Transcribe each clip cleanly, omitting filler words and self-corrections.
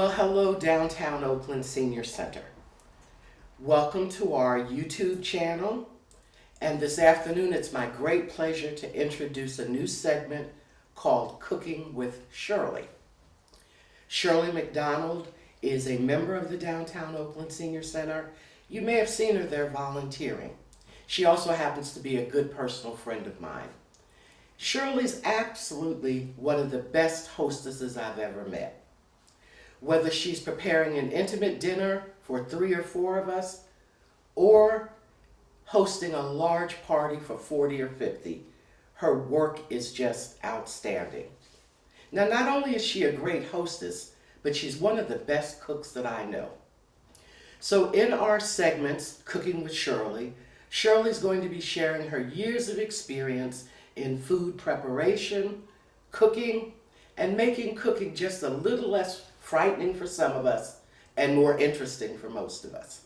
Well, hello, Downtown Oakland Senior Center. Welcome to our YouTube channel. And this afternoon, it's my great pleasure to introduce a new segment called Cooking with Shirley. Shirley McDonald is a member of the Downtown Oakland Senior Center. You may have seen her there volunteering. She also happens to be a good personal friend of mine. Shirley's absolutely one of the best hostesses I've ever met. Whether she's preparing an intimate dinner for 3 or 4 of us, or hosting a large party for 40 or 50, her work is just outstanding. Now, not only is she a great hostess, but she's one of the best cooks that I know. So in our segments, Cooking with Shirley, Shirley's going to be sharing her years of experience in food preparation, cooking, and making cooking just a little less frightening for some of us and more interesting for most of us.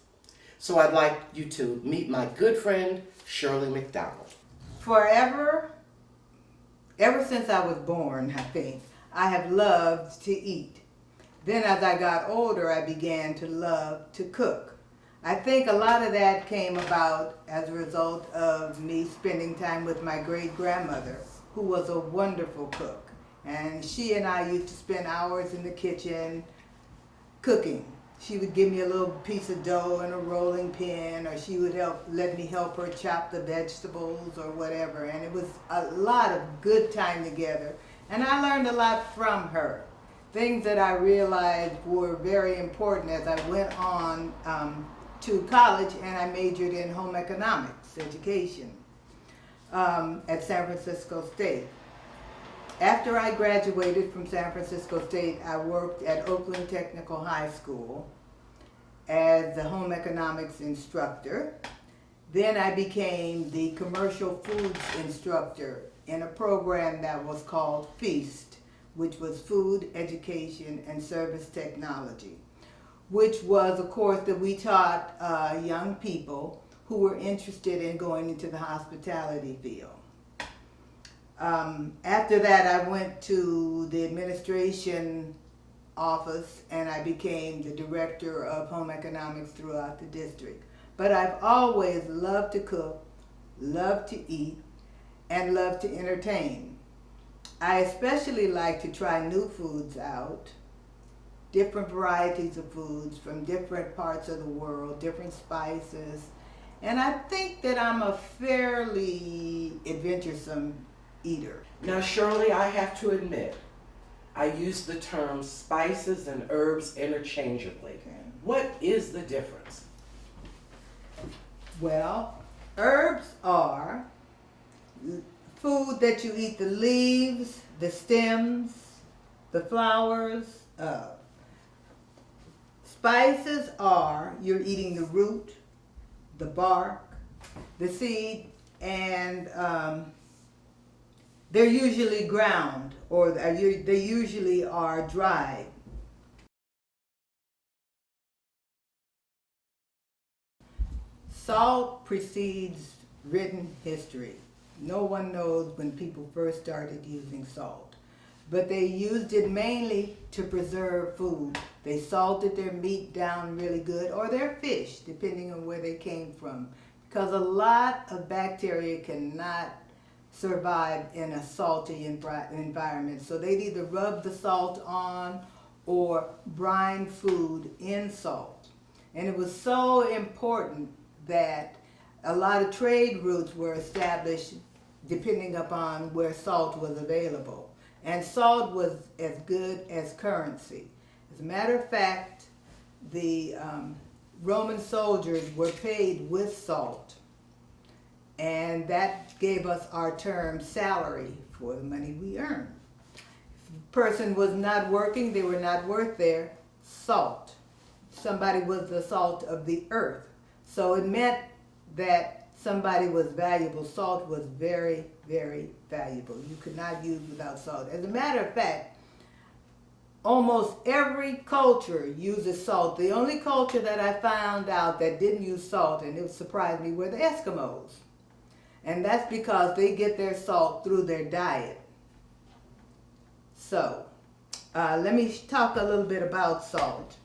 So I'd like you to meet my good friend, Shirley McDonald. Ever since I was born, I think, I have loved to eat. Then as I got older, I began to love to cook. I think a lot of that came about as a result of me spending time with my great-grandmother, who was a wonderful cook. And she and I used to spend hours in the kitchen cooking. She would give me a little piece of dough and a rolling pin, or she would let me help her chop the vegetables or whatever. And it was a lot of good time together. And I learned a lot from her. Things that I realized were very important as I went on to college, and I majored in home economics education at San Francisco State. After I graduated from San Francisco State, I worked at Oakland Technical High School as the home economics instructor. Then I became the commercial foods instructor in a program that was called FEAST, which was Food, Education, and Service Technology, which was a course that we taught young people who were interested in going into the hospitality field. After that, I went to the administration office and I became the director of home economics throughout the district. But I've always loved to cook, loved to eat, and loved to entertain. I especially like to try new foods out, different varieties of foods from different parts of the world, different spices. And I think that I'm a fairly adventuresome eater. Now, Shirley, I have to admit, I use the term spices and herbs interchangeably. Okay. What is the difference? Well, herbs are food that you eat the leaves, the stems, the flowers of. Spices are you're eating the root, the bark, the seed, and they're usually ground, or they usually are dried. Salt precedes written history. No one knows when people first started using salt, but they used it mainly to preserve food. They salted their meat down really good, or their fish, depending on where they came from, because a lot of bacteria cannot survive in a salty environment. So they'd either rub the salt on or brine food in salt. And it was so important that a lot of trade routes were established depending upon where salt was available. And salt was as good as currency. As a matter of fact, the Roman soldiers were paid with salt. And that gave us our term salary for the money we earned. If a person was not working, they were not worth their salt. Somebody was the salt of the earth. So it meant that somebody was valuable. Salt was very, very valuable. You could not use without salt. As a matter of fact, almost every culture uses salt. The only culture that I found out that didn't use salt, and it surprised me, were the Eskimos. And that's because they get their salt through their diet. So, let me talk a little bit about salt.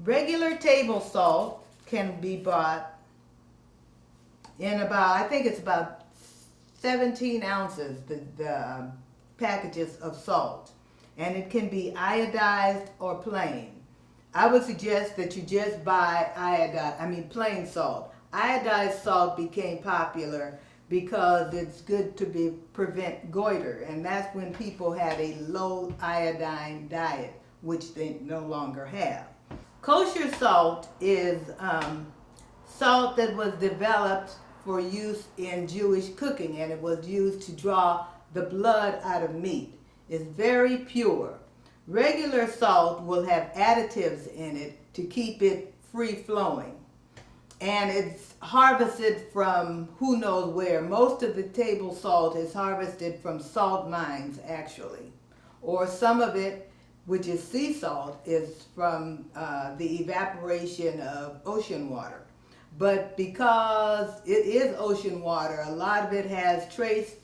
Regular table salt can be bought in about, I think it's about 17 ounces, the packages of salt. And it can be iodized or plain. I would suggest that you just buy plain salt. Iodized salt became popular because it's good to prevent goiter, and that's when people had a low iodine diet, which they no longer have. Kosher salt is salt that was developed for use in Jewish cooking, and it was used to draw the blood out of meat. It's very pure. Regular salt will have additives in it to keep it free flowing. And it's harvested from who knows where. Most of the table salt is harvested from salt mines, actually. Or some of it, which is sea salt, is from the evaporation of ocean water. But because it is ocean water, a lot of it has trace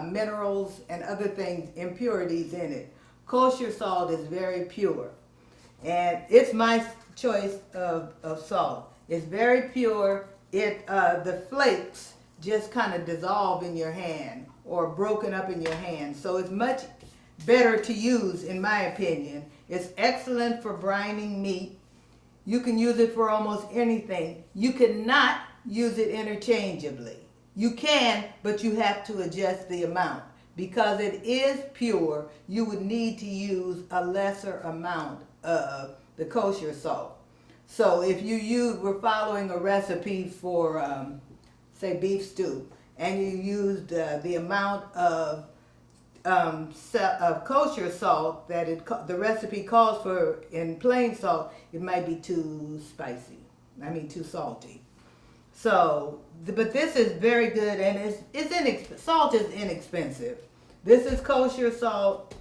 minerals and other things, impurities in it. Kosher salt is very pure. And it's my choice of salt. It's very pure. The flakes just kind of dissolve in your hand or broken up in your hand. So it's much better to use, in my opinion. It's excellent for brining meat. You can use it for almost anything. You cannot use it interchangeably. You can, but you have to adjust the amount. Because it is pure, you would need to use a lesser amount of the kosher salt. So if we're following a recipe for, say, beef stew, and you used the amount of kosher salt that the recipe calls for in plain salt, it might be too too salty. So, but this is very good, and salt is inexpensive. This is kosher salt,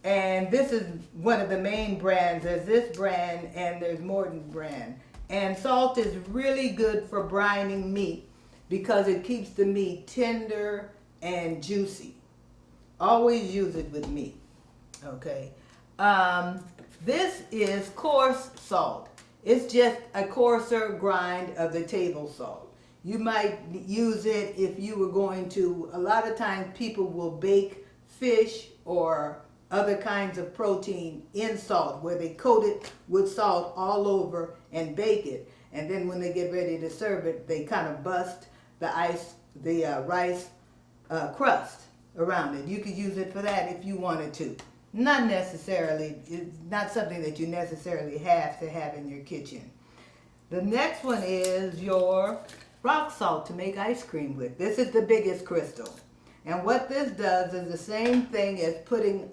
and this is one of the main brands. There's this brand, and there's Morton brand. And salt is really good for brining meat because it keeps the meat tender and juicy. Always use it with meat, okay? This is coarse salt. It's just a coarser grind of the table salt. You might use it if you were going to, a lot of times people will bake fish or other kinds of protein in salt, where they coat it with salt all over and bake it. And then when they get ready to serve it, they kind of bust the rice crust around it. You could use it for that if you wanted to. Not necessarily, it's not something that you necessarily have to have in your kitchen. The next one is your rock salt to make ice cream with. This is the biggest crystal. And what this does is the same thing as putting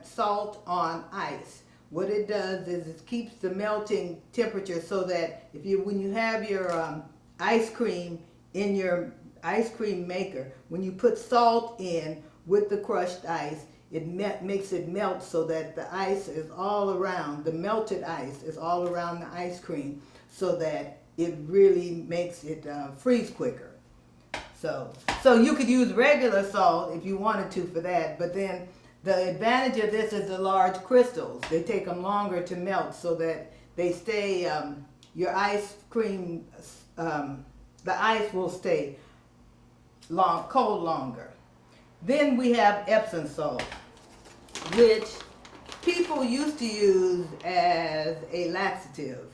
salt on ice. What it does is it keeps the melting temperature so that when you have your ice cream in your ice cream maker, when you put salt in with the crushed ice, it makes it melt so that the ice is all around, the melted ice is all around the ice cream, so that it really makes it freeze quicker. So you could use regular salt if you wanted to for that, but then the advantage of this is the large crystals. They take them longer to melt so that they stay, your ice cream, the ice will stay cold longer. Then we have Epsom salt, which people used to use as a laxative.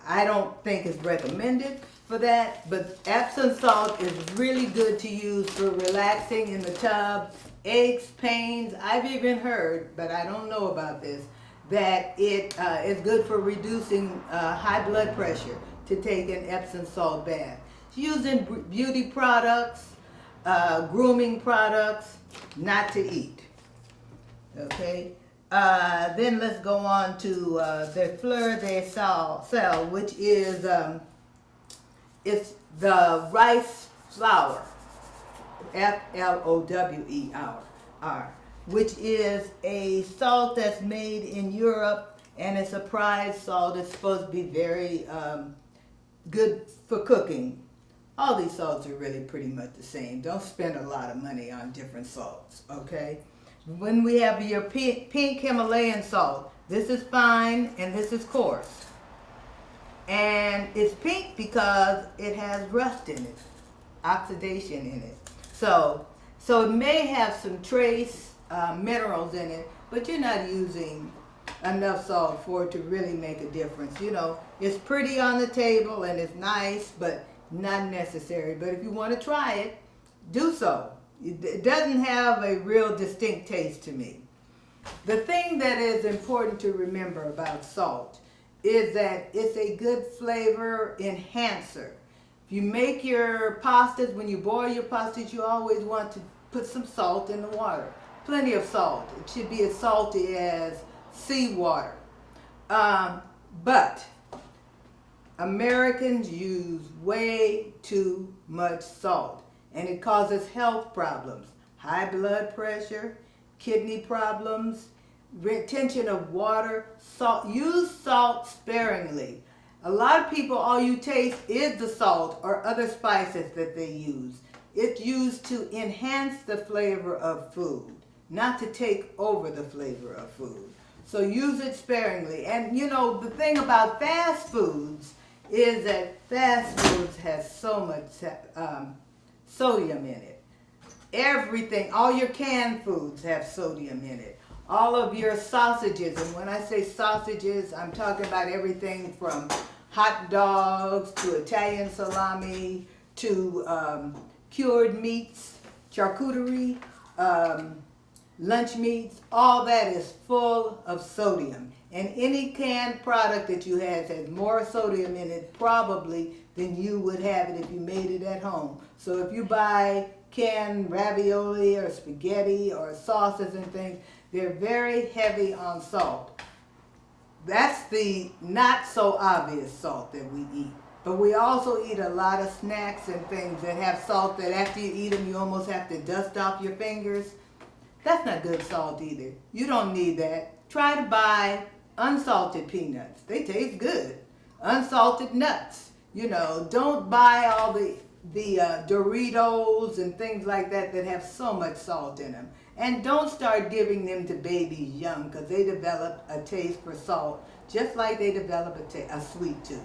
I don't think it's recommended for that, but Epsom salt is really good to use for relaxing in the tub, aches, pains. I've even heard, but I don't know about this, that it is good for reducing high blood pressure to take an Epsom salt bath. It's used in beauty products, grooming products, not to eat. Okay. Then let's go on to the fleur de sel, which is it's the rice flour, Flower, which is a salt that's made in Europe, and it's a prized salt. It's supposed to be very good for cooking. All these salts are really pretty much the same. Don't spend a lot of money on different salts, okay? When we have your pink Himalayan salt, this is fine and this is coarse. And it's pink because it has rust in it, oxidation in it. So it may have some trace minerals in it, but you're not using enough salt for it to really make a difference. You know, it's pretty on the table and it's nice, but not necessary. But if you want to try it, do so. It doesn't have a real distinct taste to me. The thing that is important to remember about salt is that it's a good flavor enhancer. If you make your pastas, when you boil your pastas, you always want to put some salt in the water. Plenty of salt. It should be as salty as seawater. But Americans use way too much salt, and it causes health problems, high blood pressure, kidney problems, retention of water. Salt. Use salt sparingly. A lot of people, all you taste is the salt or other spices that they use. It's used to enhance the flavor of food, not to take over the flavor of food. So use it sparingly. And you know, the thing about fast foods is that fast foods has so much sodium in it. Everything, all your canned foods have sodium in it. All of your sausages, and when I say sausages, I'm talking about everything from hot dogs to Italian salami to cured meats, charcuterie, lunch meats. All that is full of sodium. And any canned product that you have has more sodium in it probably than you would have it if you made it at home. So if you buy canned ravioli or spaghetti or sauces and things, they're very heavy on salt. That's the not so obvious salt that we eat. But we also eat a lot of snacks and things that have salt that after you eat them, you almost have to dust off your fingers. That's not good salt either. You don't need that. Try to buy unsalted peanuts. They taste good. Unsalted nuts. You know, don't buy all the Doritos and things like that that have so much salt in them. And don't start giving them to babies young, because they develop a taste for salt just like they develop a sweet tooth.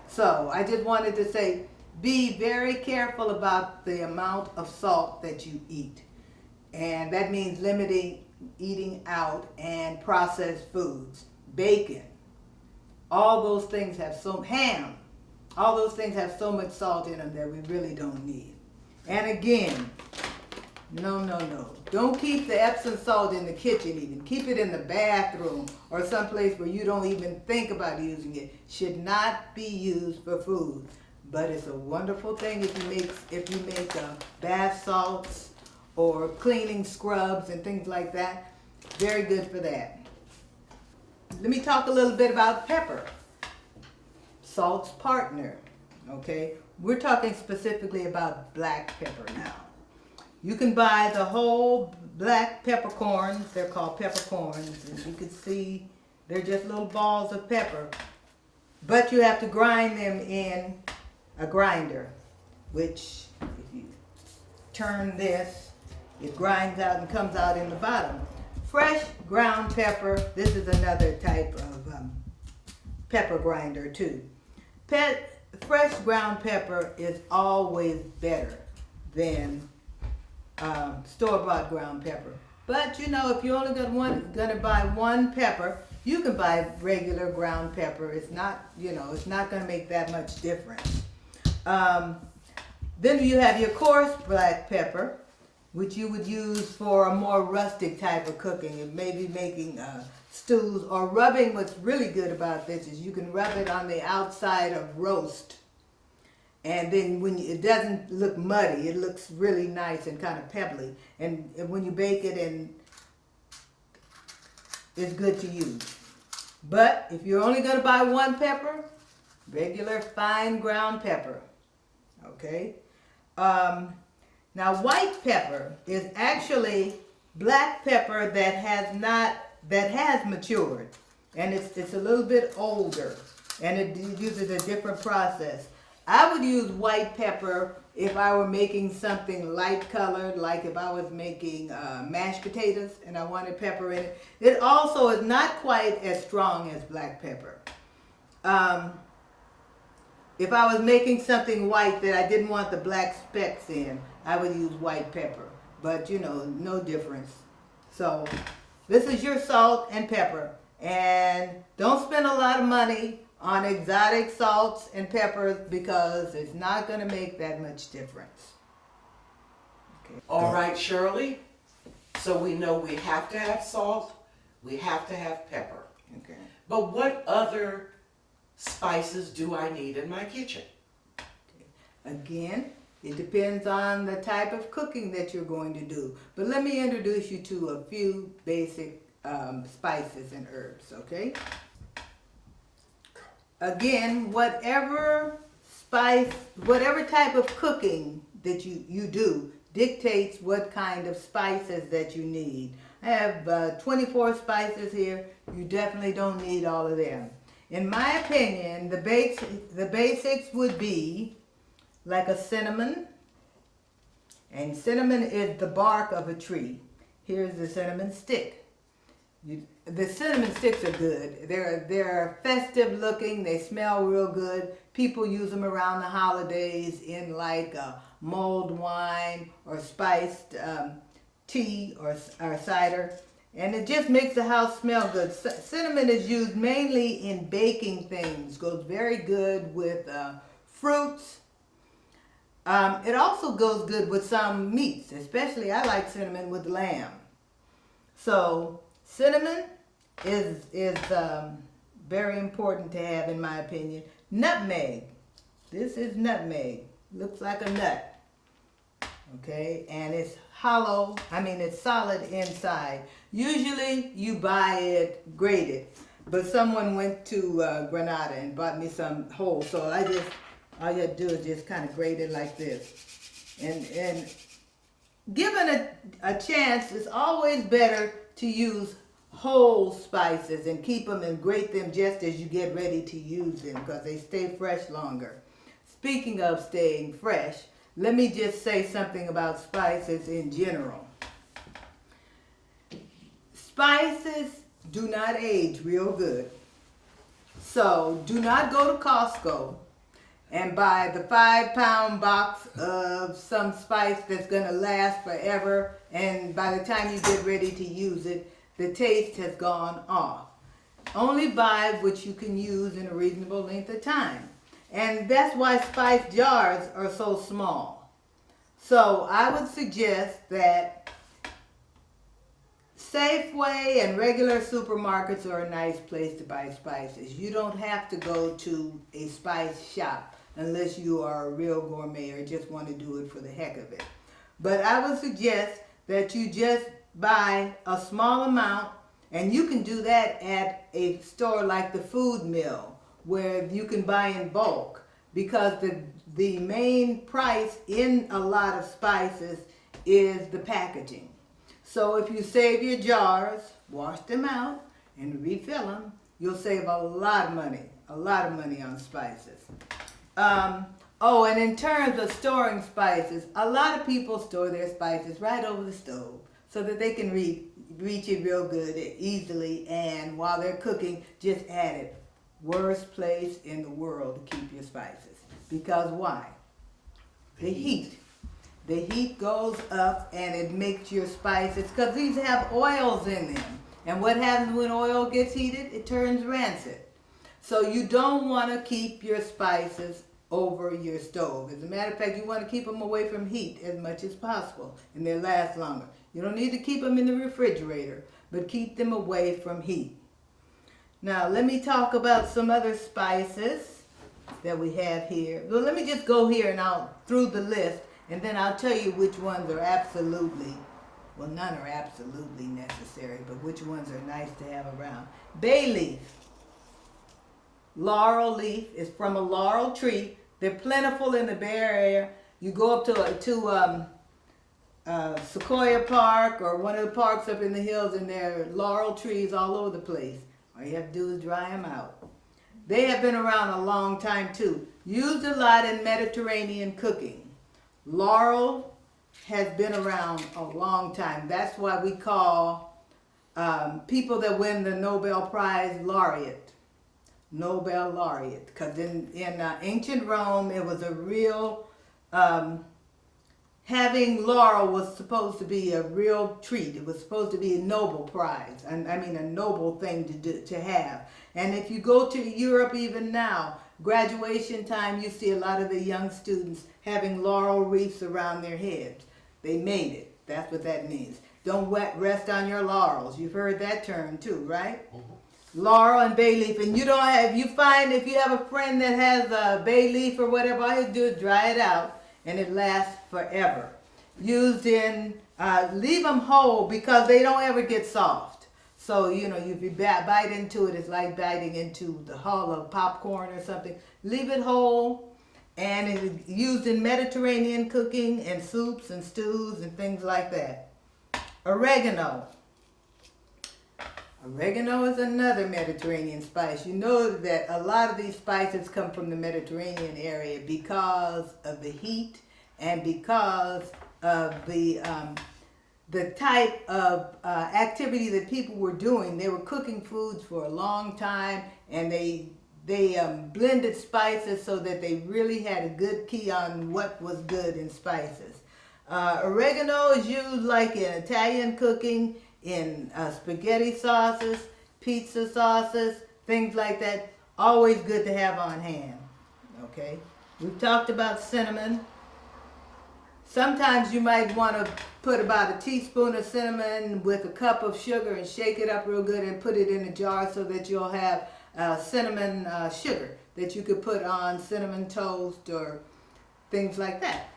So I just wanted to say, be very careful about the amount of salt that you eat. And that means limiting eating out and processed foods. Bacon. All those things have ham. All those things have so much salt in them that we really don't need. And again, no. Don't keep the Epsom salt in the kitchen even. Keep it in the bathroom or someplace where you don't even think about using it. Should not be used for food. But it's a wonderful thing if you make bath salts or cleaning scrubs and things like that. Very good for that. Let me talk a little bit about pepper. Salt's partner, okay? We're talking specifically about black pepper now. You can buy the whole black peppercorns. They're called peppercorns, and you can see they're just little balls of pepper. But you have to grind them in a grinder, which if you turn this, it grinds out and comes out in the bottom. Fresh ground pepper, this is another type of pepper grinder too. Fresh ground pepper is always better than store-bought ground pepper. But you know, if you're only gonna buy one pepper, you can buy regular ground pepper. It's not, it's not gonna make that much difference. Then you have your coarse black pepper, which you would use for a more rustic type of cooking, and maybe making stews or rubbing. What's really good about this is you can rub it on the outside of roast, and then it doesn't look muddy. It looks really nice and kind of pebbly, and when you bake it, and it's good to use. But if you're only going to buy one pepper, regular fine ground pepper, okay? Now, white pepper is actually black pepper that has matured, and it's a little bit older, and it uses a different process. I would use white pepper if I were making something light colored, like if I was making mashed potatoes and I wanted pepper in it. It also is not quite as strong as black pepper. If I was making something white that I didn't want the black specks in, I would use white pepper. But you know, no difference. So this is your salt and pepper. And don't spend a lot of money on exotic salts and peppers because it's not going to make that much difference. Okay. All right, Shirley. So we know we have to have salt, we have to have pepper. Okay. But what other spices do I need in my kitchen? Again, it depends on the type of cooking that you're going to do. But let me introduce you to a few basic spices and herbs, okay? Again, whatever type of cooking that you do dictates what kind of spices that you need. I have 24 spices here. You definitely don't need all of them. In my opinion, the basics would be like a cinnamon. And cinnamon is the bark of a tree. Here's the cinnamon stick. The cinnamon sticks are good. They're festive looking. They smell real good. People use them around the holidays in like mulled wine or spiced tea or cider. And it just makes the house smell good. Cinnamon is used mainly in baking things. Goes very good with fruits. It also goes good with some meats. Especially I like cinnamon with lamb. So cinnamon is very important to have in my opinion. Nutmeg. This is nutmeg. Looks like a nut. Okay, and it's hollow. It's solid inside. Usually you buy it grated, but someone went to Granada and bought me some whole. So all you have to do is just kind of grate it like this. And given a chance, it's always better to use whole spices and keep them and grate them just as you get ready to use them because they stay fresh longer. Speaking of staying fresh, let me just say something about spices in general. Spices do not age real good. So do not go to Costco and buy the 5-pound box of some spice that's going to last forever, and by the time you get ready to use it, the taste has gone off. Only buy what you can use in a reasonable length of time. And that's why spice jars are so small. So I would suggest that Safeway and regular supermarkets are a nice place to buy spices. You don't have to go to a spice shop unless you are a real gourmet or just want to do it for the heck of it. But I would suggest that you just buy a small amount, and you can do that at a store like the Food Mill where you can buy in bulk, because the main price in a lot of spices is the packaging. So if you save your jars, wash them out, and refill them, you'll save a lot of money on spices. And in terms of storing spices, a lot of people store their spices right over the stove so that they can reach it real good easily, and while they're cooking, just add it. Worst place in the world to keep your spices. Because why? The heat. The heat goes up and it makes your spices, because these have oils in them. And what happens when oil gets heated? It turns rancid. So you don't want to keep your spices over your stove. As a matter of fact, you want to keep them away from heat as much as possible, and they last longer. You don't need to keep them in the refrigerator, but keep them away from heat. Now, let me talk about some other spices that we have here. Well, let me just go here and through the list, and then I'll tell you which ones are none are absolutely necessary, but which ones are nice to have around. Bay leaf. Laurel leaf is from a laurel tree. They're plentiful in the Bay Area. You go up to Sequoia Park or one of the parks up in the hills, and there are laurel trees all over the place. All you have to do is dry them out. They have been around a long time too. Used a lot in Mediterranean cooking. Laurel has been around a long time. That's why we call people that win the Nobel Prize laureate. Nobel laureate. Because in ancient Rome, it was a real, having laurel was supposed to be a real treat. It was supposed to be a Nobel Prize. And I mean a noble thing to have. And if you go to Europe even now, graduation time, you see a lot of the young students having laurel wreaths around their heads. They made it. That's what that means. Don't rest on your laurels. You've heard that term too, right? Mm-hmm. Laurel and bay leaf. And you don't have, if you have a friend that has a bay leaf or whatever, all you do is dry it out and it lasts forever. Used in, leave them whole because they don't ever get soft. So, if you bite into it, it's like biting into the hull of popcorn or something. Leave it whole, and it's used in Mediterranean cooking and soups and stews and things like that. Oregano. Oregano is another Mediterranean spice. You know that a lot of these spices come from the Mediterranean area because of the heat and because of the type of activity that people were doing. They were cooking foods for a long time, and they blended spices so that they really had a good key on what was good in spices. Oregano is used like in Italian cooking, in spaghetti sauces, pizza sauces, things like that. Always good to have on hand. Okay, we've talked about cinnamon. Sometimes you might want to put about a teaspoon of cinnamon with a cup of sugar and shake it up real good and put it in a jar so that you'll have cinnamon sugar that you could put on cinnamon toast or things like that.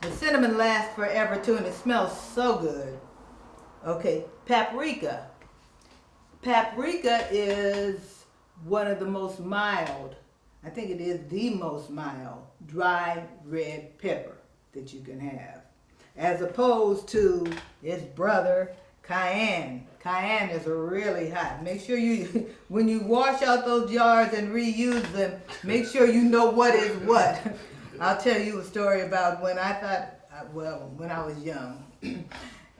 The cinnamon lasts forever too, and it smells so good. Okay, paprika. Paprika is one of the most mild, I think it is the most mild, dry red pepper that you can have, as opposed to its brother, cayenne. Cayenne is really hot. Make sure you, when you wash out those jars and reuse them, make sure you know what is what. I'll tell you a story about when I thought, when I was young.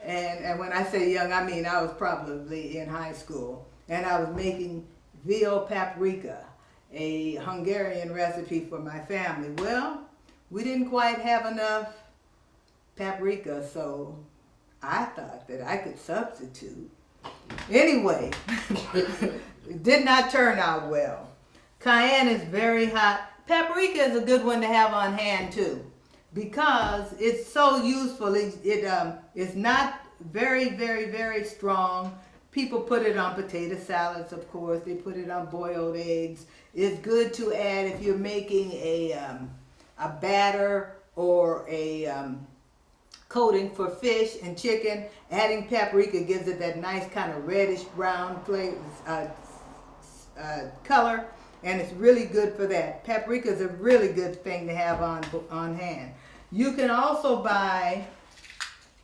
And when I say young, I mean I was probably in high school. And I was making veal paprika, a Hungarian recipe for my family. Well, we didn't quite have enough paprika, so I thought that I could substitute. Anyway, it did not turn out well. Cayenne is very hot. Paprika is a good one to have on hand too, because it's so useful. It's not very, very, very strong. People put it on potato salads, of course. They put it on boiled eggs. It's good to add if you're making a batter or a coating for fish and chicken. Adding paprika gives it that nice kind of reddish brown flavor, color, and it's really good for that. Paprika is a really good thing to have on hand. You can also buy,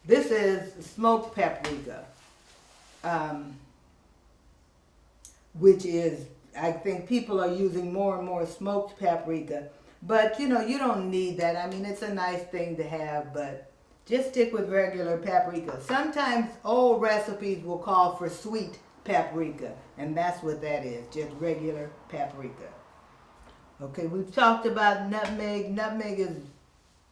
this is smoked paprika, which is, I think people are using more and more smoked paprika. But, you don't need that. I mean, it's a nice thing to have, but just stick with regular paprika. Sometimes old recipes will call for sweet paprika, and that's what that is, just regular paprika. Okay, we've talked about nutmeg. Nutmeg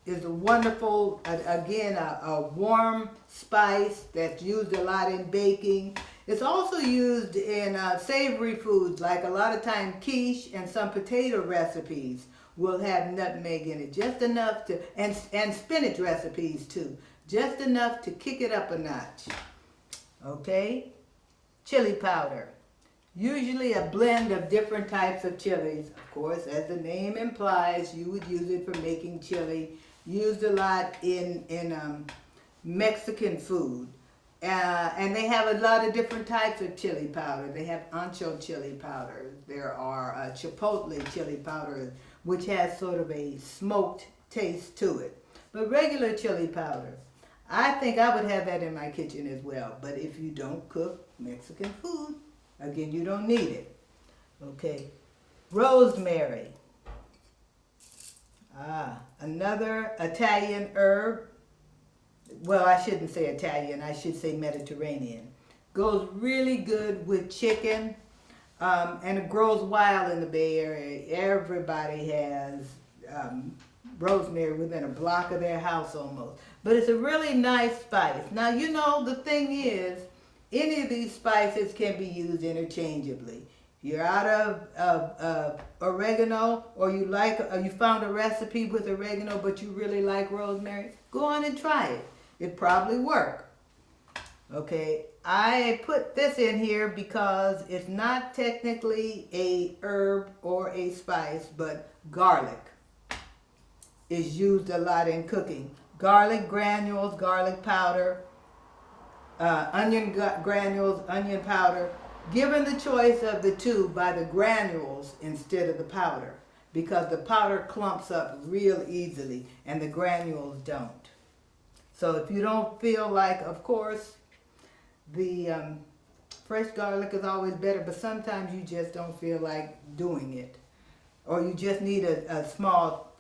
is a wonderful, again, a warm spice that's used a lot in baking. It's also used in savory foods, like a lot of time quiche and some potato recipes will have nutmeg in it, just enough to, and spinach recipes too, just enough to kick it up a notch. Okay, chili powder. Usually a blend of different types of chilies. Of course, as the name implies, you would use it for making chili. Used a lot in Mexican food. And they have a lot of different types of chili powder. They have ancho chili powder. There are chipotle chili powder, which has sort of a smoked taste to it. But regular chili powder, I think I would have that in my kitchen as well. But if you don't cook Mexican food, again, you don't need it. Okay. Rosemary. Another Italian herb, well, I shouldn't say Italian, I should say Mediterranean. Goes really good with chicken, and it grows wild in the Bay Area. Everybody has rosemary within a block of their house almost. But it's a really nice spice. Now, you know, the thing is, any of these spices can be used interchangeably. You're out of oregano, or you found a recipe with oregano, but you really like rosemary, go on and try it. It probably work. Okay, I put this in here because it's not technically a herb or a spice, but garlic is used a lot in cooking. Garlic granules, garlic powder, onion granules, onion powder. Given the choice of the two, by the granules instead of the powder, because the powder clumps up real easily and the granules don't. So if you don't feel like, of course, the fresh garlic is always better, but sometimes you just don't feel like doing it, or you just need a small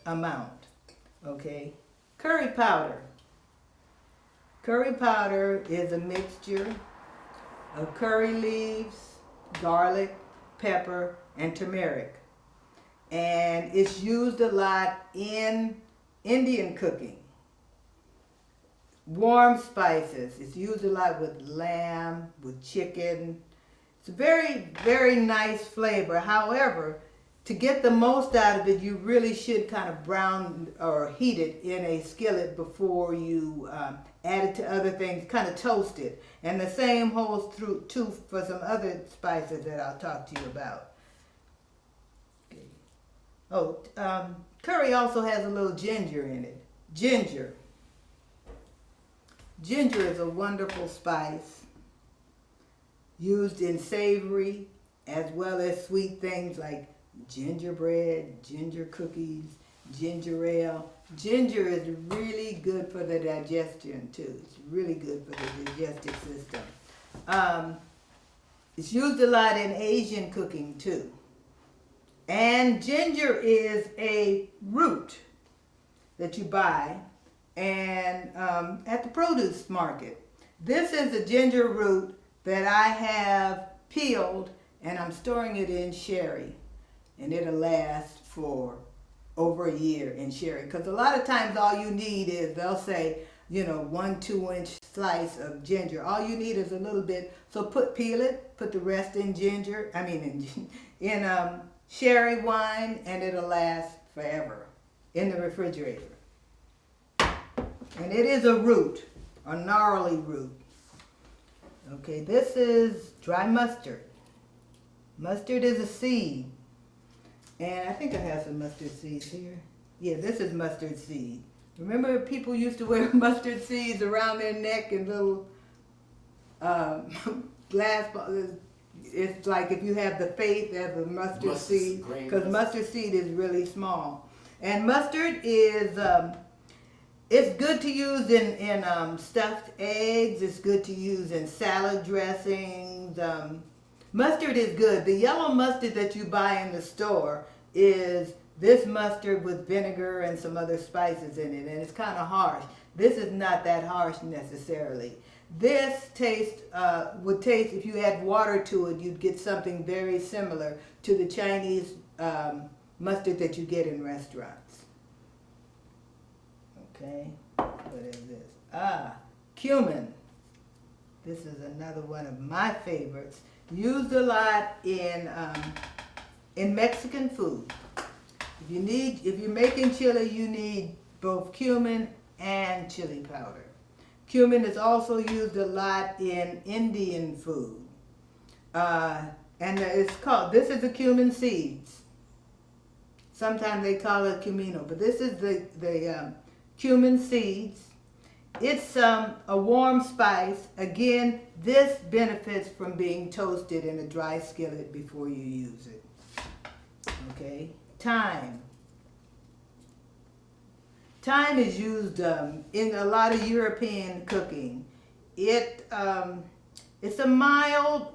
amount. Okay, curry powder. Curry powder is a mixture of curry leaves, garlic, pepper, and turmeric. And it's used a lot in Indian cooking. Warm spices. It's used a lot with lamb, with chicken. It's a very, very nice flavor. However, to get the most out of it, you really should kind of brown or heat it in a skillet before you add it to other things, kind of toast it. And the same holds true too for some other spices that I'll talk to you about. Okay. Oh, curry also has a little ginger in it. Ginger. Ginger is a wonderful spice used in savory as well as sweet things like gingerbread, ginger cookies, ginger ale. Ginger is really good for the digestion too. It's really good for the digestive system. It's used a lot in Asian cooking too. And ginger is a root that you buy and at the produce market. This is a ginger root that I have peeled, and I'm storing it in sherry, and it'll last for over a year in sherry, because a lot of times all you need is, they'll say, 1-2 inch slice of ginger. All you need is a little bit. So peel it, put the rest in in sherry wine, and it'll last forever in the refrigerator. And it is a root, a gnarly root. Okay, this is dry mustard. Mustard is a seed. And I think I have some mustard seeds here. Yeah, this is mustard seed. Remember people used to wear mustard seeds around their neck in little glass bottles. It's like if you have the faith of a mustard seed, because mustard seed is really small. And mustard is... it's good to use in stuffed eggs. It's good to use in salad dressings. Mustard is good. The yellow mustard that you buy in the store is this mustard with vinegar and some other spices in it, and it's kind of harsh. This is not that harsh necessarily. This would taste, if you add water to it, you'd get something very similar to the Chinese mustard that you get in restaurants. Okay, what is this? Cumin. This is another one of my favorites. Used a lot in Mexican food. If you're making chili, you need both cumin and chili powder. Cumin is also used a lot in Indian food. And this is the cumin seeds. Sometimes they call it cumino, but this is the cumin seeds. It's a warm spice. Again, this benefits from being toasted in a dry skillet before you use it. Okay, thyme. Thyme is used in a lot of European cooking. It's mild,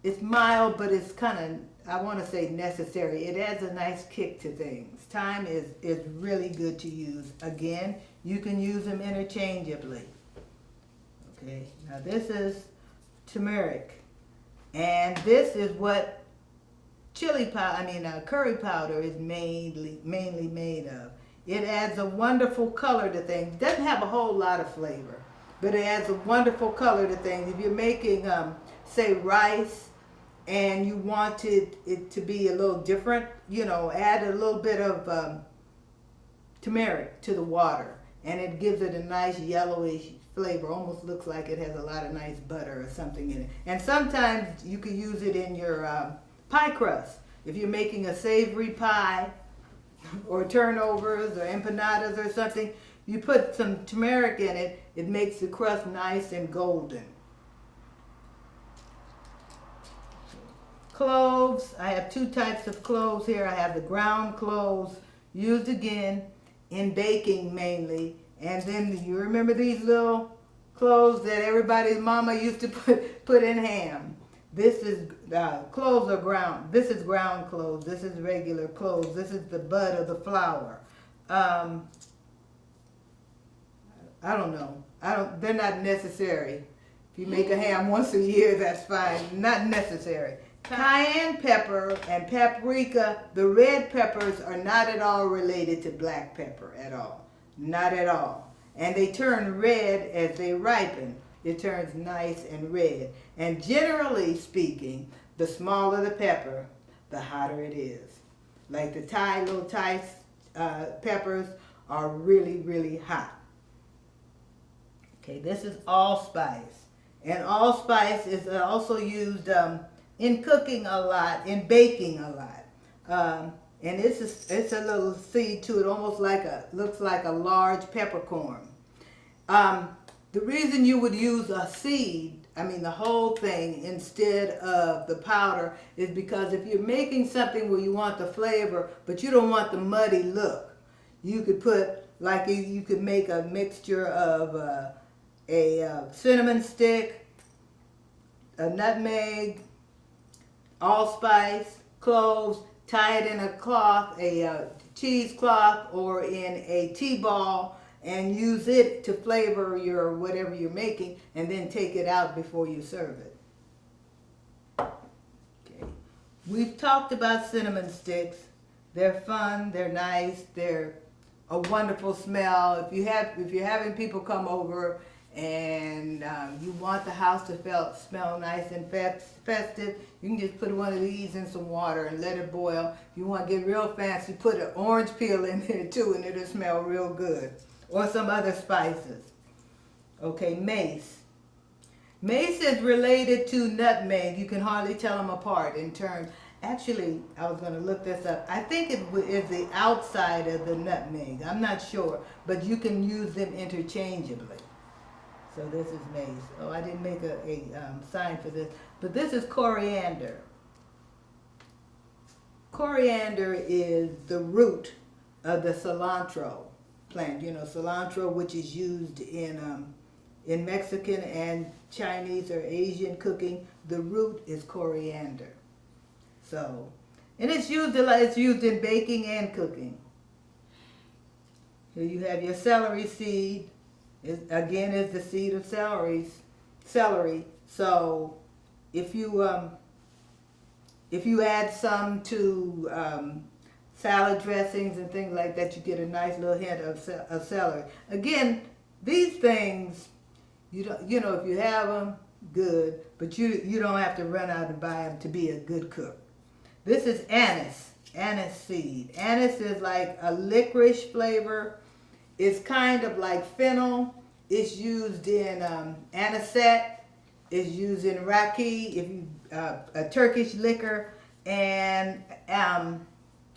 but it's kind I want to say necessary. It adds a nice kick to things. Thyme is really good to use. Again, you can use them interchangeably. Okay, now this is turmeric. And this is what curry powder is mainly made of. It adds a wonderful color to things. It doesn't have a whole lot of flavor, but it adds a wonderful color to things. If you're making, say, rice, and you want it to be a little different, add a little bit of turmeric to the water, and it gives it a nice yellowish flavor. Almost looks like it has a lot of nice butter or something in it. And sometimes you could use it in your pie crust. If you're making a savory pie or turnovers or empanadas or something, you put some turmeric in it, it makes the crust nice and golden. Cloves, I have two types of cloves here. I have the ground cloves, used again in baking mainly. And then you remember these little cloves that everybody's mama used to put in ham. This is cloves are ground. This is ground cloves. This is regular cloves. This is the bud of the flower. I don't know. They're not necessary. If you make a ham once a year, that's fine. Not necessary. Cayenne pepper and paprika, the red peppers, are not at all related to black pepper at all. Not at all. And they turn red as they ripen. It turns nice and red. And generally speaking, the smaller the pepper, the hotter it is. Like the little Thai peppers are really, really hot. Okay, this is allspice. And allspice is also used in cooking a lot, in baking a lot. And it's a little seed to it, almost looks like a large peppercorn. The reason you would use a seed, the whole thing, instead of the powder, is because if you're making something where you want the flavor, but you don't want the muddy look, you could put, you could make a mixture of a cinnamon stick, a nutmeg, allspice, cloves, tie it in a cloth, a cheesecloth, or in a tea ball, and use it to flavor your whatever you're making, and then take it out before you serve it. Okay. We've talked about cinnamon sticks. They're fun, they're nice, they're a wonderful smell. If you're having people come over and you want the house to smell nice and festive, you can just put one of these in some water and let it boil. If you want to get real fancy, put an orange peel in there too, and it'll smell real good. Or some other spices. Okay, mace. Mace is related to nutmeg. You can hardly tell them apart in terms. Actually, I was going to look this up. I think it is the outside of the nutmeg. I'm not sure, but you can use them interchangeably. So this is mace. Oh, I didn't make a sign for this, but this is coriander. Coriander is the root of the cilantro plant. Cilantro, which is used in Mexican and Chinese or Asian cooking. The root is coriander. So, and it's used in baking and cooking. Here you have your celery seed. Again, is the seed of celery. So, if you add some to salad dressings and things like that, you get a nice little hint of celery. Again, these things, if you have them, good, but you don't have to run out and buy them to be a good cook. This is anise seed. Anise is like a licorice flavor. It's kind of like fennel. It's used in anisette. It's used in raki, a Turkish liquor, and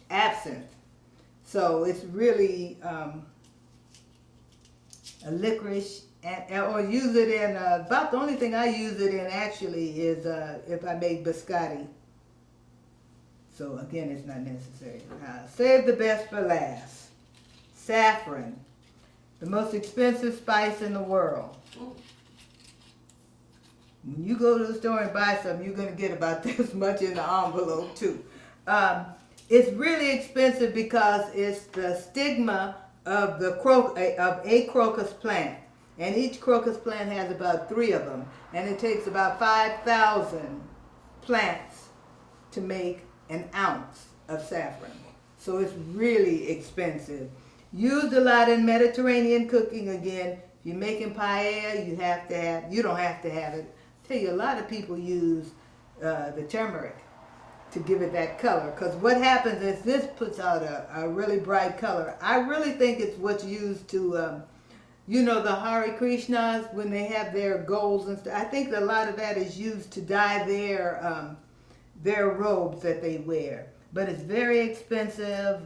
absinthe. So it's really a licorice, or use it in, about the only thing I use it in actually is if I make biscotti. So again, it's not necessary. Save the best for last. Saffron, the most expensive spice in the world. When you go to the store and buy something, you're going to get about this much in the envelope too. It's really expensive because it's the stigma of a crocus plant. And each crocus plant has about 3 of them. And it takes about 5,000 plants to make an ounce of saffron. So it's really expensive. Used a lot in Mediterranean cooking again. If you're making paella, you don't have to have it. I tell you, a lot of people use the turmeric to give it that color. Because what happens is this puts out a really bright color. I really think it's what's used to, the Hare Krishnas, when they have their goals and stuff. I think a lot of that is used to dye their robes that they wear. But it's very expensive.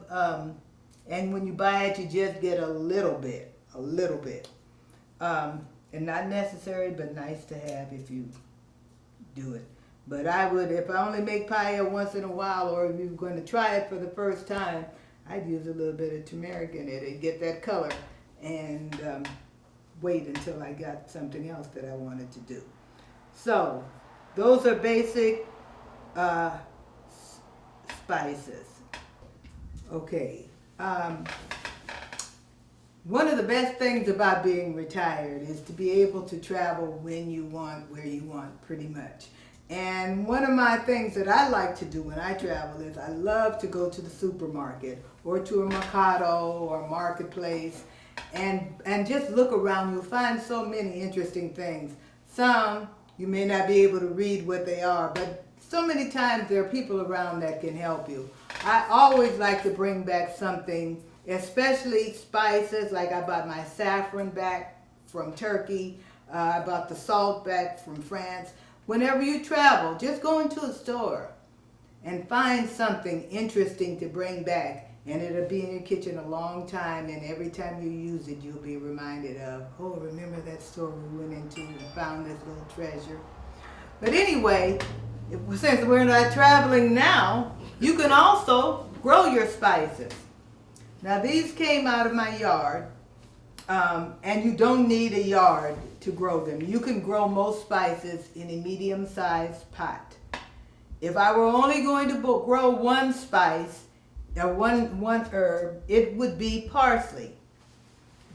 And when you buy it, you just get a little bit. And not necessary, but nice to have if you do it. But I would, if I only make paella once in a while, or if you're going to try it for the first time, I'd use a little bit of turmeric in it and get that color, and wait until I got something else that I wanted to do. So, those are basic spices. Okay. One of the best things about being retired is to be able to travel when you want, where you want, pretty much. And one of my things that I like to do when I travel is I love to go to the supermarket or to a mercado or a marketplace and just look around. You'll find so many interesting things. Some you may not be able to read what they are, but so many times there are people around that can help you. I always like to bring back something, especially spices, like I bought my saffron back from Turkey. I bought the salt back from France. Whenever you travel, just go into a store and find something interesting to bring back, and it'll be in your kitchen a long time, and every time you use it, you'll be reminded of, oh, remember that store we went into and found this little treasure. But anyway, since we're not traveling now, you can also grow your spices. Now these came out of my yard, and you don't need a yard to grow them. You can grow most spices in a medium-sized pot. If I were only going to grow one spice, or one herb, it would be parsley.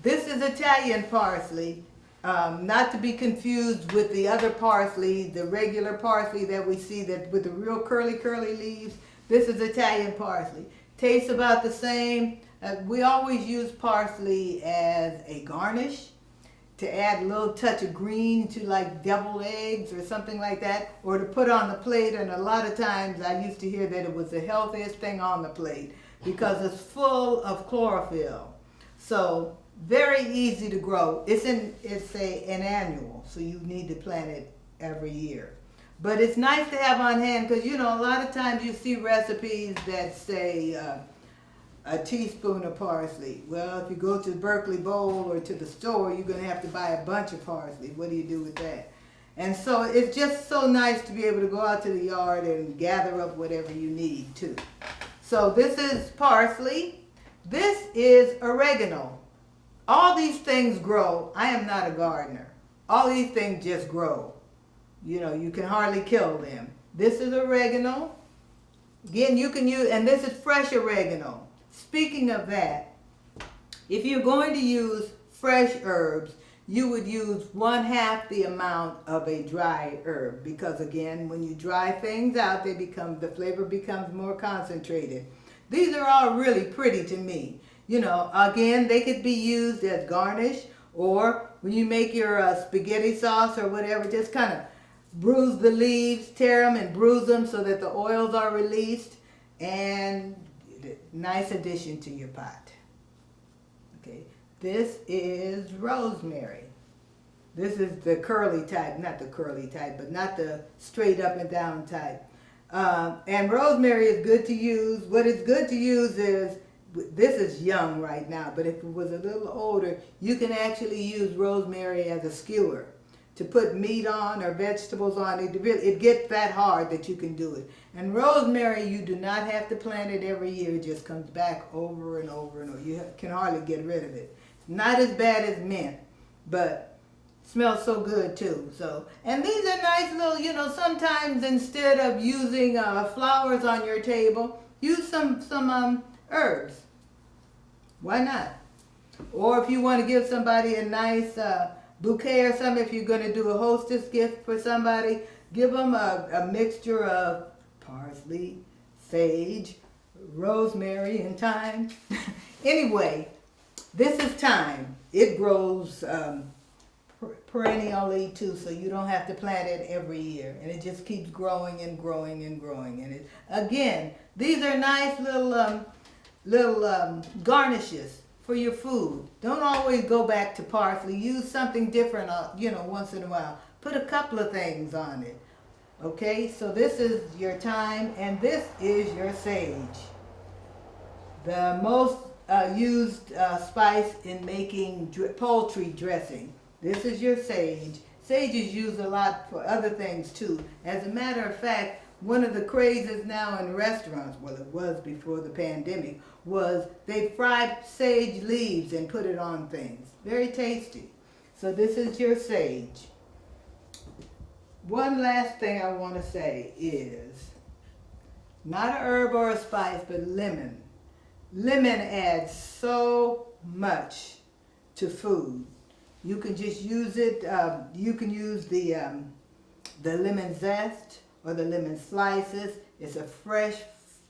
This is Italian parsley, not to be confused with the other parsley, the regular parsley that we see that with the real curly leaves. This is Italian parsley. Tastes about the same. We always use parsley as a garnish, to add a little touch of green to like deviled eggs or something like that, or to put on the plate. And a lot of times I used to hear that it was the healthiest thing on the plate because it's full of chlorophyll. So very easy to grow. It's an annual, so you need to plant it every year. But it's nice to have on hand because, a lot of times you see recipes that say a teaspoon of parsley. Well, if you go to Berkeley Bowl or to the store, you're going to have to buy a bunch of parsley. What do you do with that? And so it's just so nice to be able to go out to the yard and gather up whatever you need too. So this is parsley. This is oregano. All these things grow. I am not a gardener. All these things just grow. You can hardly kill them. This is oregano. Again, you can use, and this is fresh oregano. Speaking of that, if you're going to use fresh herbs, you would use 1/2 the amount of a dry herb, because again, when you dry things out, the flavor becomes more concentrated. These are all really pretty to me. Again, they could be used as garnish, or when you make your spaghetti sauce or whatever, just kind of bruise the leaves, tear them and bruise them so that the oils are released, and nice addition to your pot. Okay, this is rosemary. This is the curly type, not the curly type, but not the straight up and down type. And rosemary is good to use. What is good to use is, this is young right now, but if it was a little older, you can actually use rosemary as a skewer to put meat on or vegetables on. It gets that hard that you can do it. And rosemary, you do not have to plant it every year. It just comes back over and over and over. You can hardly get rid of it. Not as bad as mint, but Smells so good too. So, and these are nice little, you know, sometimes instead of using flowers on your table, use some herbs. Why not? Or if you want to give somebody a nice bouquet or something, if you're going to do a hostess gift for somebody, give them a mixture of parsley, sage, rosemary, and thyme. Anyway, this is thyme. It grows perennially too, so you don't have to plant it every year, and it just keeps growing and growing and growing. And again, these are nice little garnishes for your food. Don't always go back to parsley. Use something different, you know, once in a while. Put a couple of things on it. Okay, so this is your thyme, and this is your sage. The most used spice in making poultry dressing. This is your sage. Sage is used a lot for other things too. As a matter of fact, one of the crazes now in restaurants, well it was before the pandemic, was they fried sage leaves and put it on things. Very tasty. So this is your sage. One last thing I want to say is, not a herb or a spice, but lemon. Lemon adds so much to food. You can just use it, you can use the lemon zest or the lemon slices. It's a fresh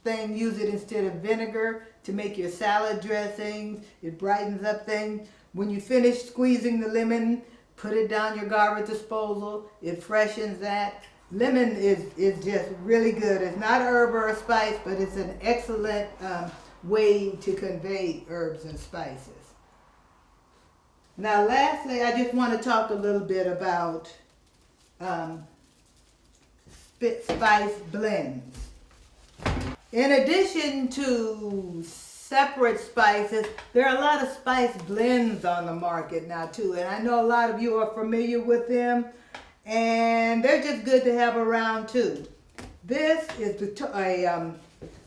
thing. Use it instead of vinegar to make your salad dressings. It brightens up things. When you finish squeezing the lemon, put it down your garbage disposal. It freshens that. Lemon is just really good. It's not a herb or a spice, but it's an excellent way to convey herbs and spices. Now lastly, I just want to talk a little bit about spice blends. In addition to separate spices, there are a lot of spice blends on the market now too, and I know a lot of you are familiar with them, and they're just good to have around too. This is a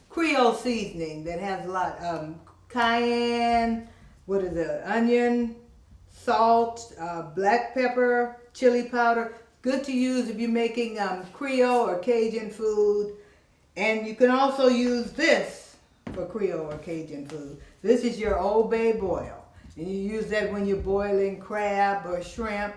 Creole seasoning that has a lot of cayenne, onion, salt, black pepper, chili powder. Good to use if you're making Creole or Cajun food. And you can also use this for Creole or Cajun food. This is your Old Bay boil. And you use that when you're boiling crab or shrimp.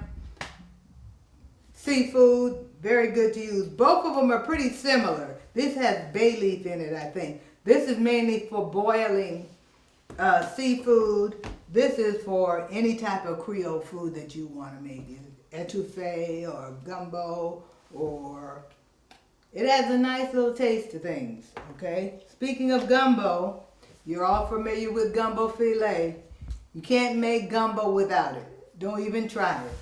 Seafood, very good to use. Both of them are pretty similar. This has bay leaf in it, I think. This is mainly for boiling seafood. This is for any type of Creole food that you want to make. Etouffee or gumbo, or it adds a nice little taste to things, okay? Speaking of gumbo, you're all familiar with gumbo filet. You can't make gumbo without it. Don't even try it.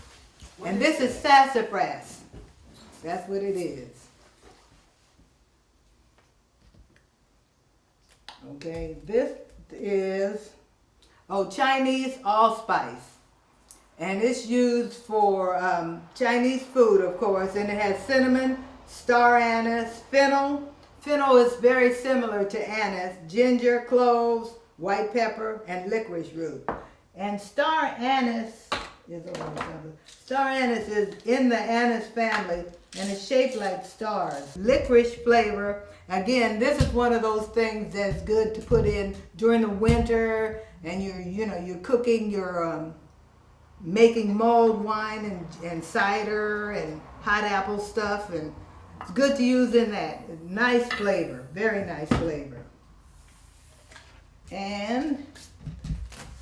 And this is sassafras. That's what it is. Okay, this is Chinese allspice. And it's used for Chinese food, of course, and it has cinnamon, star anise, fennel. Fennel is very similar to anise, ginger, cloves, white pepper, and licorice root. And star anise is in the anise family, and it's shaped like stars. Licorice flavor. Again, this is one of those things that's good to put in during the winter, and you're cooking your making mulled wine and cider and hot apple stuff, and it's good to use in that. Nice flavor, very nice flavor. And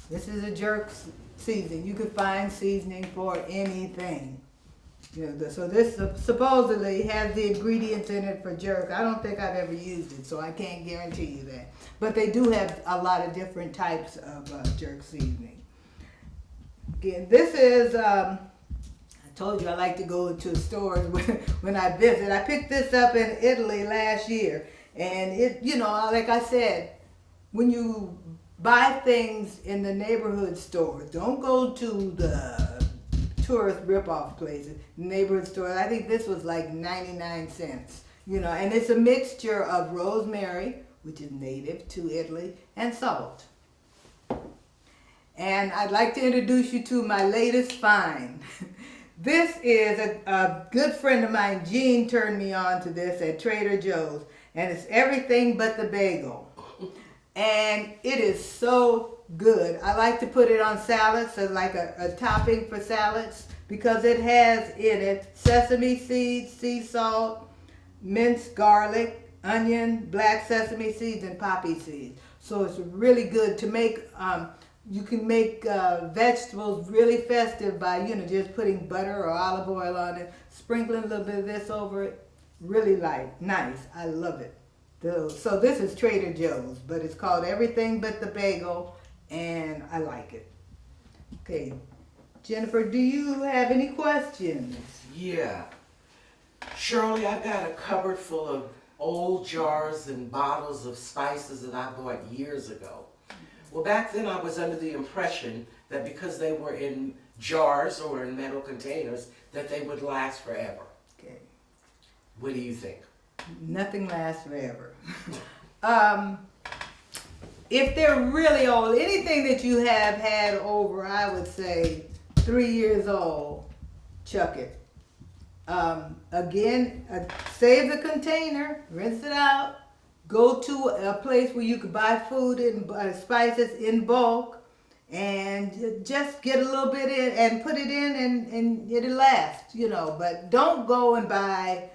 this is a jerk seasoning. You can find seasoning for anything. So this supposedly has the ingredients in it for jerk. I don't think I've ever used it, so I can't guarantee you that. But they do have a lot of different types of jerk seasoning. Again, this is, I told you I like to go to stores when I visit. I picked this up in Italy last year. And it, like I said, when you buy things in the neighborhood stores, don't go to the tourist rip-off places, neighborhood stores. I think this was like 99 cents, and it's a mixture of rosemary, which is native to Italy, and salt. And I'd like to introduce you to my latest find. This is a good friend of mine, Jean, turned me on to this at Trader Joe's. And it's everything but the bagel. And it is so good. I like to put it on salads as like a topping for salads because it has in it sesame seeds, sea salt, minced garlic, onion, black sesame seeds, and poppy seeds. So it's really good to make. You can make vegetables really festive by just putting butter or olive oil on it, sprinkling a little bit of this over it. Really nice. I love it. So this is Trader Joe's, but it's called Everything But the Bagel, and I like it. Okay, Jennifer, do you have any questions? Yeah. Shirley, I've got a cupboard full of old jars and bottles of spices that I bought years ago. Well, back then I was under the impression that because they were in jars or in metal containers, that they would last forever. Okay. What do you think? Nothing lasts forever. If they're really old, anything that you have had over, I would say 3 years old, chuck it. Again, save the container, rinse it out, go to a place where you can buy food and spices in bulk, and just get a little bit in and put it in, and it'll last, But don't go and buy,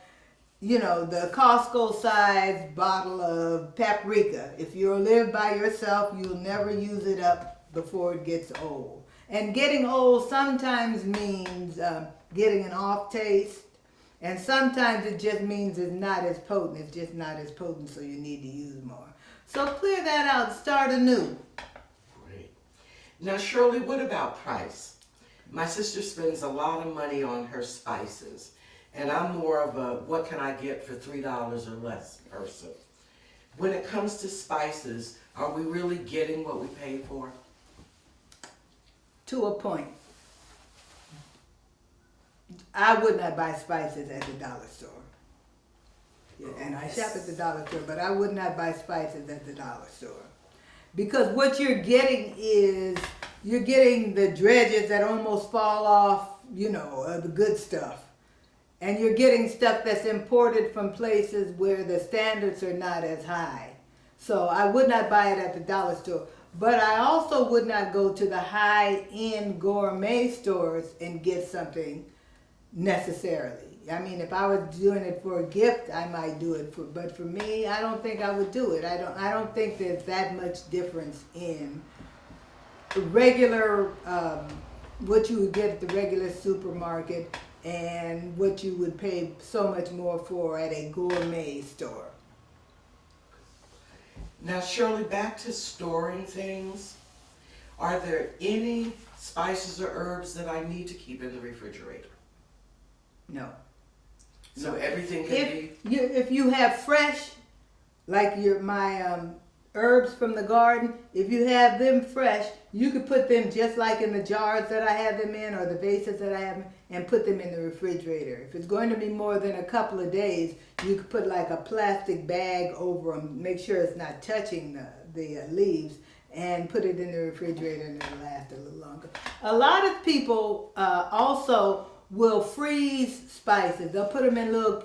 the Costco size bottle of paprika. If you live by yourself, you'll never use it up before it gets old. And getting old sometimes means getting an off taste. And sometimes it just means it's not as potent. It's just not as potent, so you need to use more. So clear that out. Start anew. Great. Now, Shirley, what about price? My sister spends a lot of money on her spices, and I'm more of a what can I get for $3 or less person. When it comes to spices, are we really getting what we pay for? To a point. I would not buy spices at the dollar store. Yeah, and I shop at the dollar store, but I would not buy spices at the dollar store. Because what you're getting is, you're getting the dredges that almost fall off, the good stuff. And you're getting stuff that's imported from places where the standards are not as high. So I would not buy it at the dollar store. But I also would not go to the high-end gourmet stores and get something necessarily. I mean, if I was doing it for a gift, I might do it but for me, I don't think I would do it. I don't think there's that much difference in regular, what you would get at the regular supermarket and what you would pay so much more for at a gourmet store. Now, Shirley, back to storing things. Are there any spices or herbs that I need to keep in the refrigerator? No. So everything can be... If you have fresh, like my herbs from the garden, if you have them fresh, you could put them just like in the jars that I have them in or the vases that I have and put them in the refrigerator. If it's going to be more than a couple of days, you could put like a plastic bag over them, make sure it's not touching the leaves, and put it in the refrigerator and it'll last a little longer. A lot of people also will freeze spices. They'll put them in little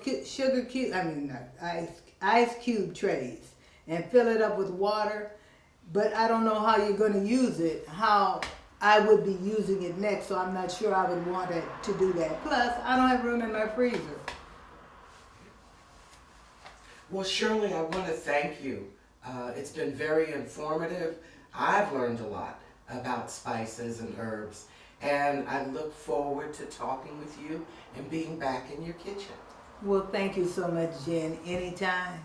ice cube trays and fill it up with water. But I don't know how you're going to use it, how I would be using it next, so I'm not sure I would want to do that. Plus, I don't have room in my freezer. Well, Shirley, I want to thank you. It's been very informative. I've learned a lot about spices and herbs, and I look forward to talking with you and being back in your kitchen. Well, thank you so much, Jen. Anytime.